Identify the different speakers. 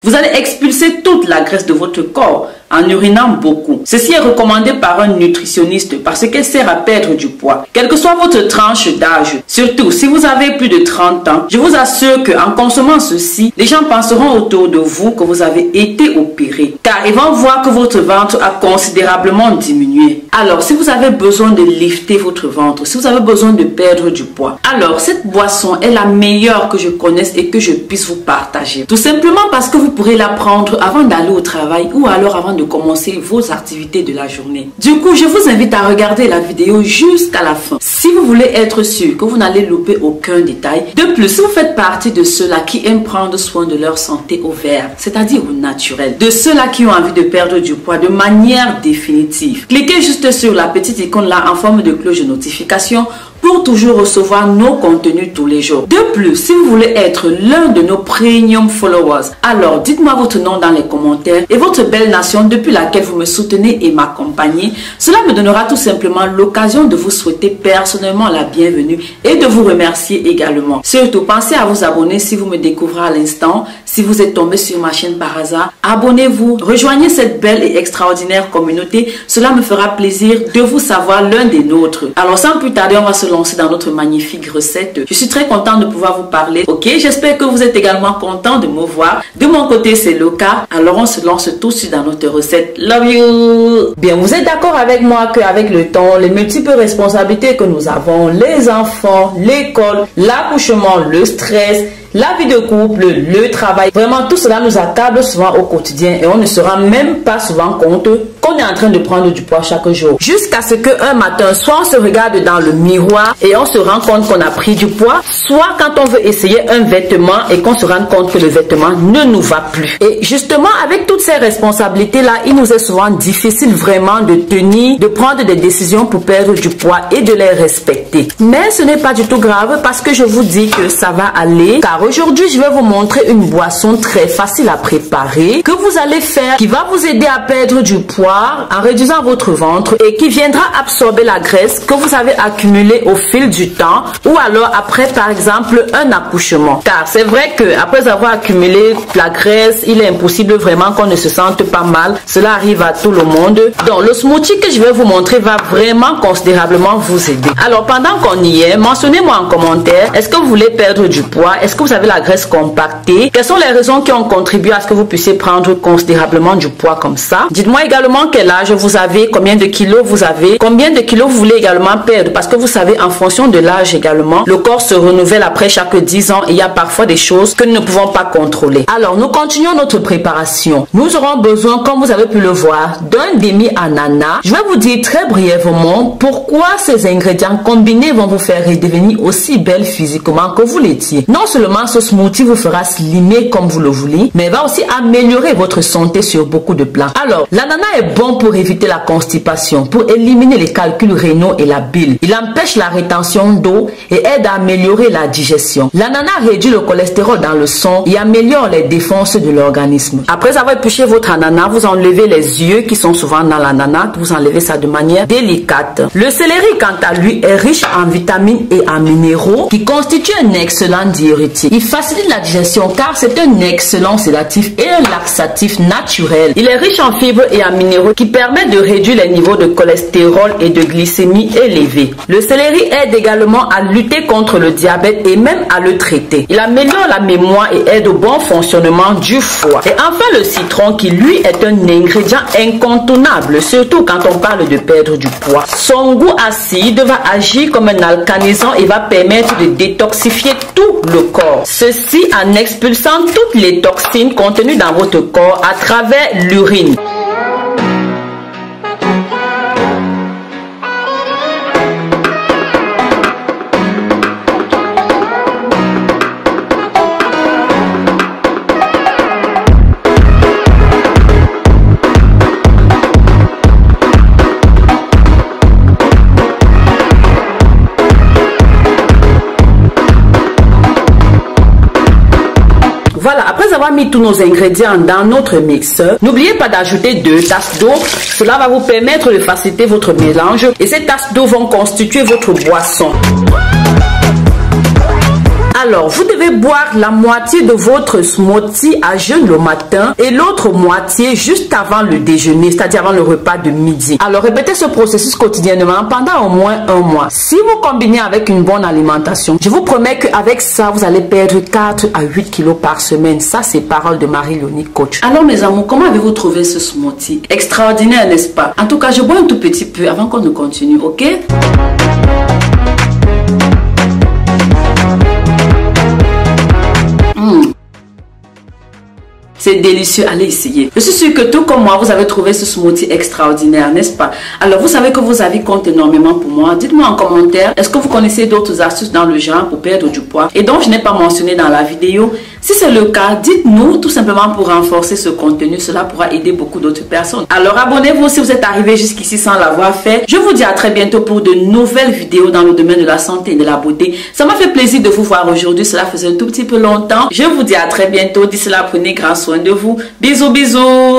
Speaker 1: Vous allez expulser toute la graisse de votre corps en urinant beaucoup. Ceci est recommandé par un nutritionniste parce qu'elle sert à perdre du poids. Quelle que soit votre tranche d'âge, surtout si vous avez plus de 30 ans, je vous assure qu'en consommant ceci, les gens penseront autour de vous que vous avez été opéré, car ils vont voir que votre ventre a considérablement diminué. Alors, si vous avez besoin de lifter votre ventre, si vous avez besoin de perdre du poids, alors cette boisson est la meilleure que je connaisse et que je puisse vous partager. Tout simplement parce que vous pourrez la prendre avant d'aller au travail ou alors avant de commencer vos activités de la journée. Du coup, je vous invite à regarder la vidéo jusqu'à la fin si vous voulez être sûr que vous n'allez louper aucun détail. De plus, si vous faites partie de ceux-là qui aiment prendre soin de leur santé au vert, c'est-à-dire au naturel, de ceux-là qui ont envie de perdre du poids de manière définitive, cliquez juste sur la petite icône là en forme de cloche de notification pour toujours recevoir nos contenus tous les jours. De plus, si vous voulez être l'un de nos premium followers, alors dites-moi votre nom dans les commentaires et votre belle nation depuis laquelle vous me soutenez et m'accompagnez. Cela me donnera tout simplement l'occasion de vous souhaiter personnellement la bienvenue et de vous remercier également. Surtout, pensez à vous abonner si vous me découvrez à l'instant. Si vous êtes tombé sur ma chaîne par hasard, abonnez-vous, rejoignez cette belle et extraordinaire communauté. Cela me fera plaisir de vous savoir l'un des nôtres. Alors sans plus tarder, on va se lancer dans notre magnifique recette. Je suis très contente de pouvoir vous parler. Ok, j'espère que vous êtes également content de me voir. De mon côté, c'est le cas. Alors on se lance tout de suite dans notre recette. Love you! Bien, vous êtes d'accord avec moi qu'avec le temps, les multiples responsabilités que nous avons, les enfants, l'école, l'accouchement, le stress, la vie de couple, le travail, vraiment tout cela nous accable souvent au quotidien et on ne se rend même pas souvent compte qu'on est en train de prendre du poids chaque jour. Jusqu'à ce qu'un matin, soit on se regarde dans le miroir et on se rend compte qu'on a pris du poids, soit quand on veut essayer un vêtement et qu'on se rend compte que le vêtement ne nous va plus. Et justement, avec toutes ces responsabilités-là, il nous est souvent difficile vraiment de tenir, de prendre des décisions pour perdre du poids et de les respecter. Mais ce n'est pas du tout grave parce que je vous dis que ça va aller, car aujourd'hui, je vais vous montrer une boisson très facile à préparer que vous allez faire, qui va vous aider à perdre du poids en réduisant votre ventre et qui viendra absorber la graisse que vous avez accumulée au fil du temps ou alors après, par exemple, un accouchement. Car c'est vrai que après avoir accumulé la graisse, il est impossible vraiment qu'on ne se sente pas mal. Cela arrive à tout le monde. Donc, le smoothie que je vais vous montrer va vraiment considérablement vous aider. Alors, pendant qu'on y est, mentionnez-moi en commentaire, est-ce que vous voulez perdre du poids? Est-ce que vous avez la graisse compactée? Quelles sont les raisons qui ont contribué à ce que vous puissiez prendre considérablement du poids comme ça? Dites-moi également quel âge vous avez, combien de kilos vous avez, combien de kilos vous voulez également perdre, parce que vous savez, en fonction de l'âge également, le corps se renouvelle après chaque 10 ans et il y a parfois des choses que nous ne pouvons pas contrôler. Alors, nous continuons notre préparation. Nous aurons besoin, comme vous avez pu le voir, d'un demi-ananas. Je vais vous dire très brièvement pourquoi ces ingrédients combinés vont vous faire redevenir aussi belle physiquement que vous l'étiez. Non seulement ce smoothie vous fera slimmer comme vous le voulez, mais va aussi améliorer votre santé sur beaucoup de plans. Alors, l'ananas est bon pour éviter la constipation, pour éliminer les calculs rénaux et la bile. Il empêche la rétention d'eau et aide à améliorer la digestion. L'ananas réduit le cholestérol dans le sang et améliore les défenses de l'organisme. Après avoir épluché votre ananas, vous enlevez les yeux qui sont souvent dans l'ananas. Vous enlevez ça de manière délicate. Le céleri, quant à lui, est riche en vitamines et en minéraux qui constituent un excellent diurétique. Il facilite la digestion car c'est un excellent sédatif et un laxatif naturel. Il est riche en fibres et en minéraux qui permettent de réduire les niveaux de cholestérol et de glycémie élevés. Le céleri aide également à lutter contre le diabète et même à le traiter. Il améliore la mémoire et aide au bon fonctionnement du foie. Et enfin, le citron qui lui est un ingrédient incontournable, surtout quand on parle de perdre du poids. Son goût acide va agir comme un alcanisant et va permettre de détoxifier tout le corps. Ceci en expulsant toutes les toxines contenues dans votre corps à travers l'urine. Voilà, après avoir mis tous nos ingrédients dans notre mixeur, n'oubliez pas d'ajouter 2 tasses d'eau. Cela va vous permettre de faciliter votre mélange et ces tasses d'eau vont constituer votre boisson. Alors, vous devez boire la moitié de votre smoothie à jeun le matin et l'autre moitié juste avant le déjeuner, c'est-à-dire avant le repas de midi. Alors, répétez ce processus quotidiennement pendant au moins un mois. Si vous combinez avec une bonne alimentation, je vous promets qu'avec ça, vous allez perdre 4 à 8 kilos par semaine. Ça, c'est parole de Marie-Léonie Coach. Alors, mes amours, comment avez-vous trouvé ce smoothie? Extraordinaire, n'est-ce pas? En tout cas, je bois un tout petit peu avant qu'on ne continue, ok? C'est délicieux, allez essayer. Je suis sûre que tout comme moi, vous avez trouvé ce smoothie extraordinaire, n'est-ce pas? Alors, vous savez que vos avis comptent énormément pour moi. Dites-moi en commentaire, est-ce que vous connaissez d'autres astuces dans le genre pour perdre du poids et dont je n'ai pas mentionné dans la vidéo? Si c'est le cas, dites-nous tout simplement pour renforcer ce contenu. Cela pourra aider beaucoup d'autres personnes. Alors, abonnez-vous si vous êtes arrivé jusqu'ici sans l'avoir fait. Je vous dis à très bientôt pour de nouvelles vidéos dans le domaine de la santé et de la beauté. Ça m'a fait plaisir de vous voir aujourd'hui. Cela faisait un tout petit peu longtemps. Je vous dis à très bientôt. D'ici là, prenez grand soin de vous. Bisous, bisous.